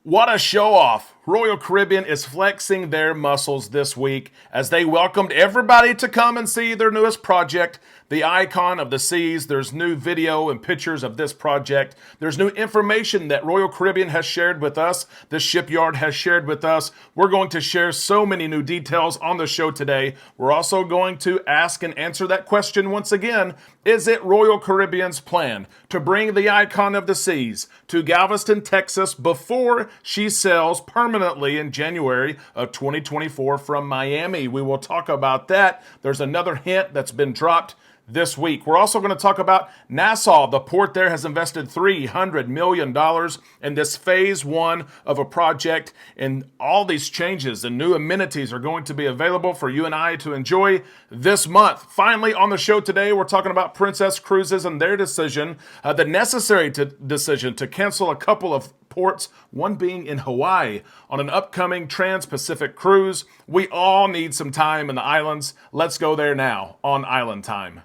What a show off! Royal Caribbean is flexing their muscles this week as they welcomed everybody to come and see their newest project, the Icon of the Seas. There's new video and pictures of this project. There's new information that Royal Caribbean has shared with us, the shipyard has shared with us. We're going to share so many new details on the show today. We're also going to ask and answer that question once again. Is it Royal Caribbean's plan to bring the Icon of the Seas to Galveston, Texas before she sails permanently in January of 2024 from Miami? We will talk about that. There's another hint that's been dropped this week. We're also going to talk about Nassau. The port there has invested $300 million in this phase one of a project, and all these changes and new amenities are going to be available for you and I to enjoy this month. Finally, on the show today, we're talking about Princess Cruises and their decision, the necessary decision to cancel a couple of ports, one being in Hawaii, on an upcoming Trans-Pacific cruise. We all need some time in the islands. Let's go there now on Island Time.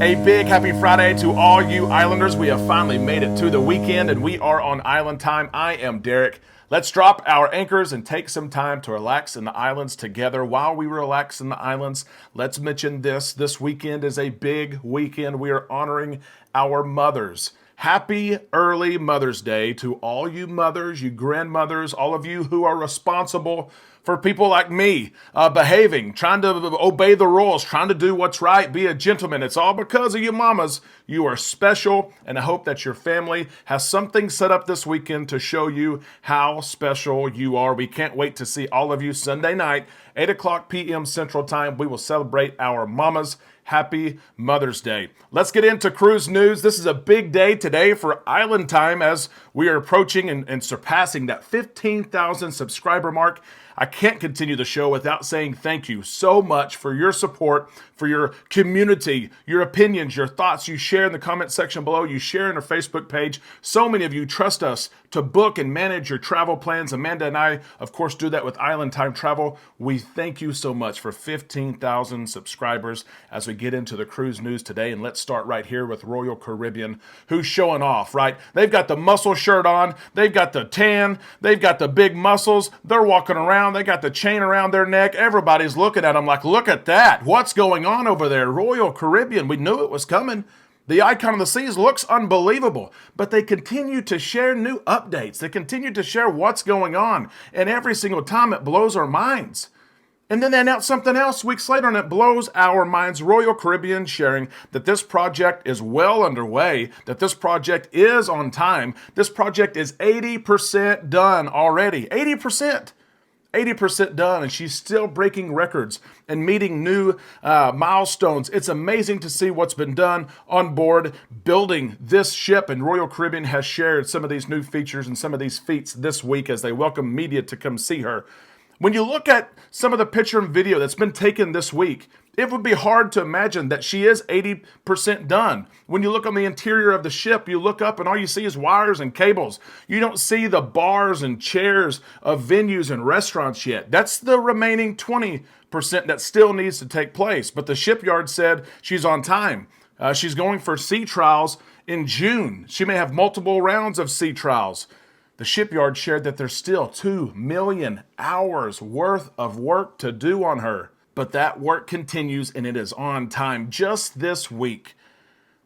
A big happy Friday to all you Islanders. We have finally made it to the weekend and we are on Island Time. I am Derek. Let's drop our anchors and take some time to relax in the islands together. While we relax in the islands, let's mention this. This weekend is a big weekend. We are honoring our mothers. Happy early Mother's Day to all you mothers, you grandmothers, all of you who are responsible for people like me behaving, trying to obey the rules, trying to do what's right, be a gentleman. It's all because of you mamas. You are special, and I hope that your family has something set up this weekend to show you how special you are. We can't wait to see all of you Sunday night, 8 o'clock p.m. Central Time. We will celebrate our mamas. Happy Mother's Day. Let's get into cruise news. This is a big day today for Island Time as we are approaching and surpassing that 15,000 subscriber mark. I can't continue the show without saying thank you so much for your support, for your community, your opinions, your thoughts you share in the comment section below, you share in our Facebook page. So many of you trust us to book and manage your travel plans. Amanda and I, of course, do that with Island Time Travel. We thank you so much for 15,000 subscribers as we get into the cruise news today. And let's start right here with Royal Caribbean, who's showing off, right? They've got the muscle shirt on. They've got the tan. They've got the big muscles. They're walking around. They got the chain around their neck. Everybody's looking at them like, look at that. What's going on over there? Royal Caribbean. We knew it was coming. The Icon of the Seas looks unbelievable, but they continue to share new updates. They continue to share what's going on, and every single time it blows our minds. And then they announce something else weeks later, and it blows our minds. Royal Caribbean sharing that this project is well underway, that this project is on time. This project is 80% done already. 80%. 80% done, and she's still breaking records and meeting new milestones. It's amazing to see what's been done on board building this ship, and Royal Caribbean has shared some of these new features and some of these feats this week as they welcome media to come see her. When you look at some of the picture and video that's been taken this week, it would be hard to imagine that she is 80% done. When you look on the interior of the ship, you look up and all you see is wires and cables. You don't see the bars and chairs of venues and restaurants yet. That's the remaining 20% that still needs to take place. But the shipyard said she's on time. She's going for sea trials in June. She may have multiple rounds of sea trials. The shipyard shared that there's still 2 million hours worth of work to do on her. But that work continues and it is on time. Just this week,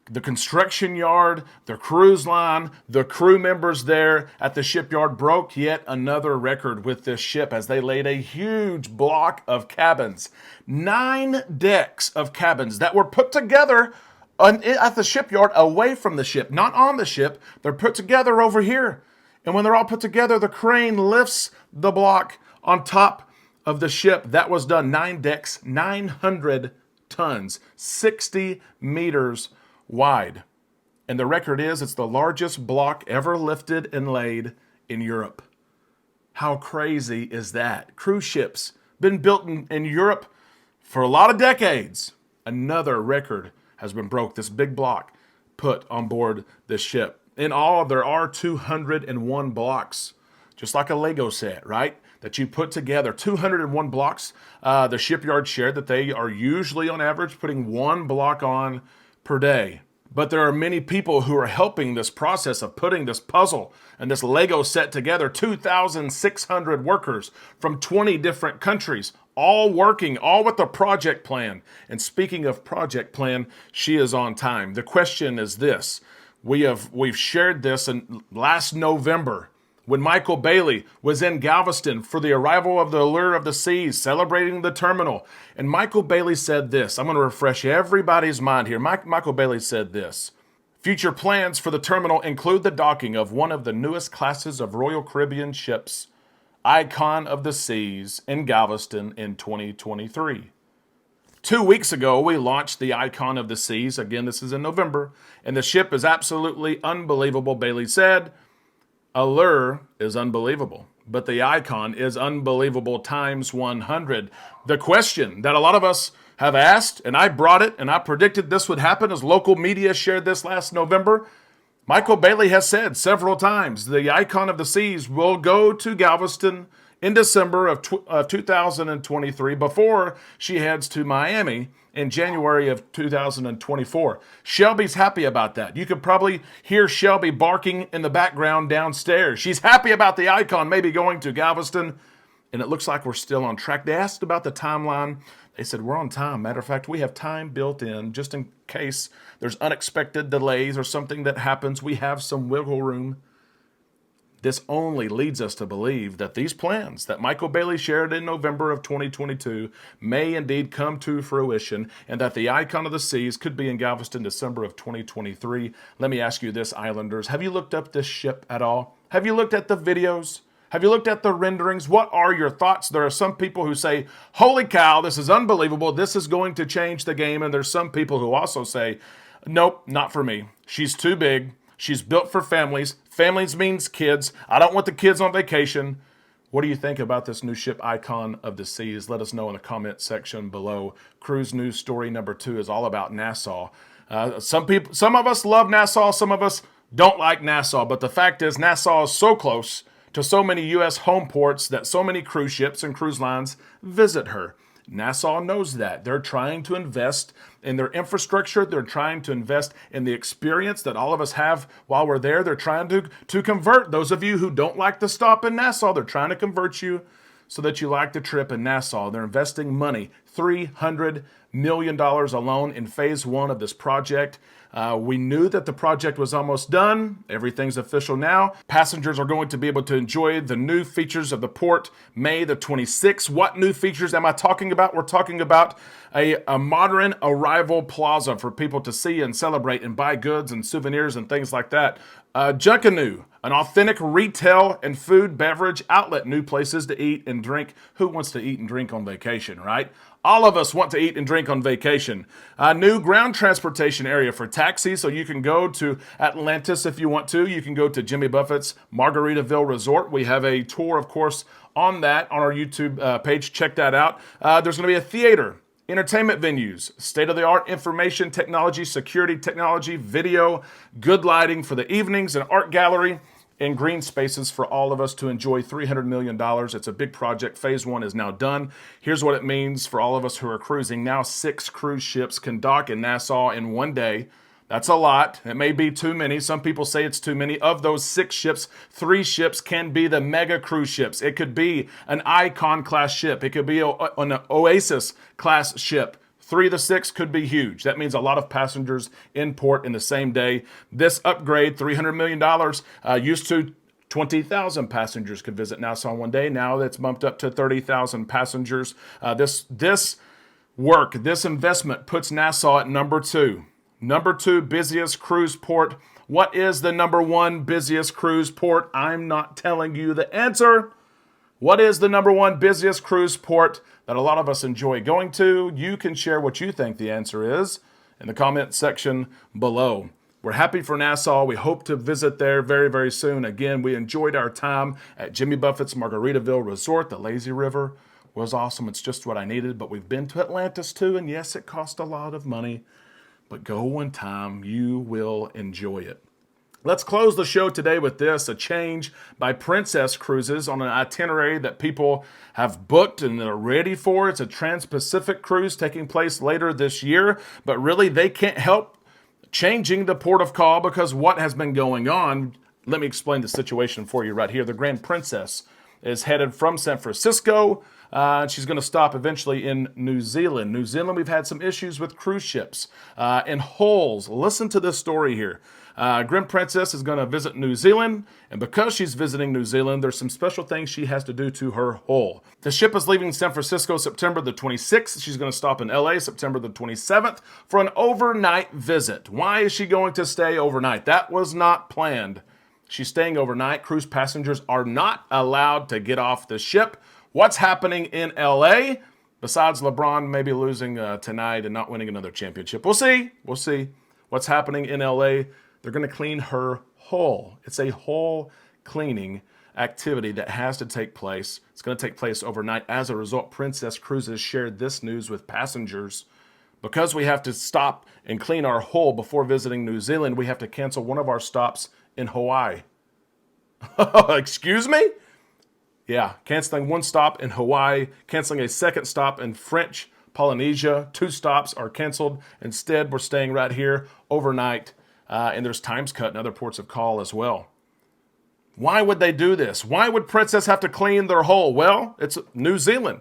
the construction yard, the cruise line, the crew members there at the shipyard broke yet another record with this ship as they laid a huge block of cabins. 9 decks of cabins that were put together at the shipyard away from the ship, not on the ship. They're put together over here. And when they're all put together, the crane lifts the block on top of the ship. That was done. 9 decks, 900 tons, 60 meters wide. And the record is it's the largest block ever lifted and laid in Europe. How crazy is that? Cruise ships been built in Europe for a lot of decades. Another record has been broke. This big block put on board this ship. In all, there are 201 blocks, just like a Lego set, right? that you put together. 201 blocks. The shipyard shared that they are usually on average putting 1 block on per day. But there are many people who are helping this process of putting this puzzle and this Lego set together. 2,600 workers from 20 different countries, all working, all with a project plan. And speaking of project plan, she is on time. The question is this. We've shared this in last November when Michael Bailey was in Galveston for the arrival of the Allure of the Seas, celebrating the terminal. And Michael Bailey said this. I'm going to refresh everybody's mind here. Michael Bailey said this. Future plans for the terminal include the docking of one of the newest classes of Royal Caribbean ships, Icon of the Seas, in Galveston in 2023. 2 weeks ago, we launched the Icon of the Seas. Again, this is in November. And the ship is absolutely unbelievable, Bailey said. Allure is unbelievable, but the Icon is unbelievable times 100. The question that a lot of us have asked, and I brought it, and I predicted this would happen as local media shared this last November. Michael Bailey has said several times the Icon of the Seas will go to Galveston in December of 2023 before she heads to Miami in January of 2024. Shelby's happy about that. You could probably hear Shelby barking in the background downstairs. She's happy about the Icon maybe going to Galveston, and it looks like we're still on track. They asked about the timeline. They said we're on time. Matter of fact, we have time built in just in case there's unexpected delays or something that happens. We have some wiggle room. This only leads us to believe that these plans that Michael Bailey shared in November of 2022 may indeed come to fruition, and that the Icon of the Seas could be in Galveston December of 2023. Let me ask you this, Islanders. Have you looked up this ship at all? Have you looked at the videos? Have you looked at the renderings? What are your thoughts? There are some people who say, holy cow, this is unbelievable. This is going to change the game. And there's some people who also say, nope, not for me. She's too big. She's built for families. Families means kids. I don't want the kids on vacation. What do you think about this new ship, Icon of the Seas? Let us know in the comment section below. Cruise news story number 2 is all about Nassau. Some of us love Nassau. Some of us don't like Nassau. But the fact is, Nassau is so close to so many U.S. home ports that so many cruise ships and cruise lines visit her. Nassau knows that. They're trying to invest in their infrastructure. They're trying to invest in the experience that all of us have while we're there. They're trying to convert those of you who don't like to stop in Nassau. They're trying to convert you so that you like the trip in Nassau. They're investing money, $300 million alone in phase 1 of this project. We knew that the project was almost done. Everything's official now. Passengers are going to be able to enjoy the new features of the port May the 26th. What new features am I talking about? We're talking about a modern arrival plaza for people to see and celebrate and buy goods and souvenirs and things like that. Junkanoo, an authentic retail and food beverage outlet, new places to eat and drink. Who wants to eat and drink on vacation, right? All of us want to eat and drink on vacation. A new ground transportation area for taxis, so you can go to Atlantis if you want to. You can go to Jimmy Buffett's Margaritaville Resort. We have a tour, of course, on that on our YouTube page. Check that out. There's going to be a theater, entertainment venues, state-of-the-art information technology, security technology, video, good lighting for the evenings, an art gallery, and green spaces for all of us to enjoy. $300 million. It's a big project. Phase 1 is now done. Here's what it means for all of us who are cruising. Now 6 cruise ships can dock in Nassau in one day. That's a lot. It may be too many. Some people say it's too many. Of those 6 ships, 3 ships can be the mega cruise ships. It could be an Icon class ship. It could be an Oasis class ship. 3 of the 6 could be huge. That means a lot of passengers in port in the same day. This upgrade, $300 million, used to 20,000 passengers could visit Nassau in one day. Now that's bumped up to 30,000 passengers. This investment puts Nassau at number 2. Number 2 busiest cruise port. What is the number 1 busiest cruise port? I'm not telling you the answer. What is the number 1 busiest cruise port that a lot of us enjoy going to? You can share what you think the answer is in the comment section below. We're happy for Nassau. We hope to visit there very, very soon. Again, we enjoyed our time at Jimmy Buffett's Margaritaville Resort. The lazy river was awesome. It's just what I needed. But we've been to Atlantis too, and yes, it cost a lot of money. But go one time, you will enjoy it. Let's close the show today with this, a change by Princess Cruises on an itinerary that people have booked and they're ready for. It's a Trans-Pacific cruise taking place later this year, but really they can't help changing the port of call because what has been going on. Let me explain the situation for you right here. The Grand Princess is headed from San Francisco. She's going to stop eventually in New Zealand. New Zealand, we've had some issues with cruise ships and hulls. Listen to this story here. Grand Princess is going to visit New Zealand, and because she's visiting New Zealand, there's some special things she has to do to her hull. The ship is leaving San Francisco September the 26th. She's going to stop in LA September the 27th for an overnight visit. Why is she going to stay overnight? That was not planned. She's staying overnight. Cruise passengers are not allowed to get off the ship. What's happening in LA? Besides LeBron maybe losing tonight and not winning another championship. We'll see. We'll see. What's happening in LA? They're going to clean her hull. It's a hull cleaning activity that has to take place. It's going to take place overnight. As a result, Princess Cruises shared this news with passengers. Because we have to stop and clean our hull before visiting New Zealand, we have to cancel one of our stops in Hawaii. Excuse me? Yeah, canceling one stop in Hawaii, canceling a second stop in French Polynesia. 2 stops are canceled. Instead, we're staying right here overnight. And there's times cut in other ports of call as well. Why would they do this? Why would Princess have to clean their hull? Well, it's New Zealand.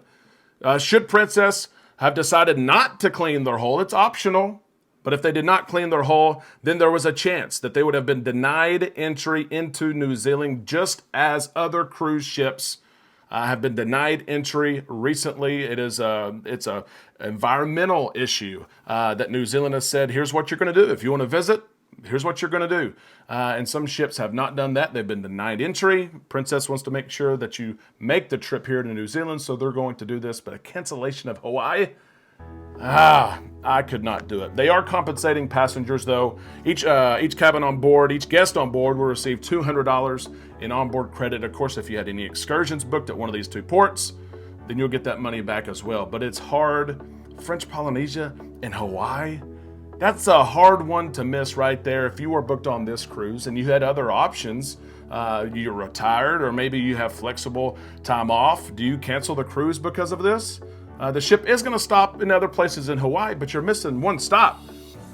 Should Princess have decided not to clean their hull, it's optional. But if they did not clean their hull, then there was a chance that they would have been denied entry into New Zealand, just as other cruise ships have been denied entry recently. It's a environmental issue that New Zealand has said, here's what you're going to do. If you want to visit, here's what you're going to do. And some ships have not done that. They've been denied entry. Princess wants to make sure that you make the trip here to New Zealand, so they're going to do this. But a cancellation of Hawaii? I could not do it. They are compensating passengers, though. Each cabin on board, each guest on board will receive $200 in onboard credit. Of course, if you had any excursions booked at one of these 2 ports, then you'll get that money back as well. But it's hard. French Polynesia and Hawaii? That's a hard one to miss right there. If you were booked on this cruise and you had other options, you're retired or maybe you have flexible time off, do you cancel the cruise because of this? The ship is going to stop in other places in Hawaii, but you're missing one stop.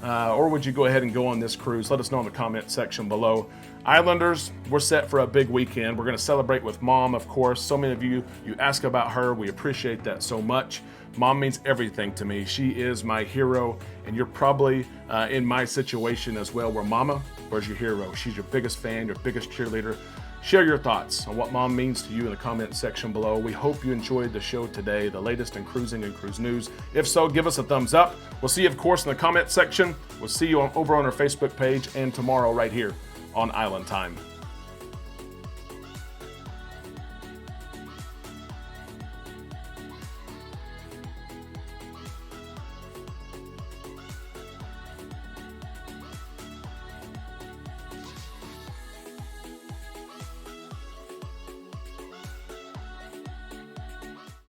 Or would you go ahead and go on this cruise? Let us know in the comment section below. Islanders, we're set for a big weekend. We're going to celebrate with Mom, of course. So many of you ask about her. We appreciate that so much. Mom means everything to me. She is my hero, and you're probably in my situation as well, where Mama was your hero. She's your biggest fan, your biggest cheerleader. Share your thoughts on what Mom means to you in the comment section below. We hope you enjoyed the show today, the latest in cruising and cruise news. If so, give us a thumbs up. We'll see you, of course, in the comment section. We'll see you over on our Facebook page and tomorrow right here on Island Time.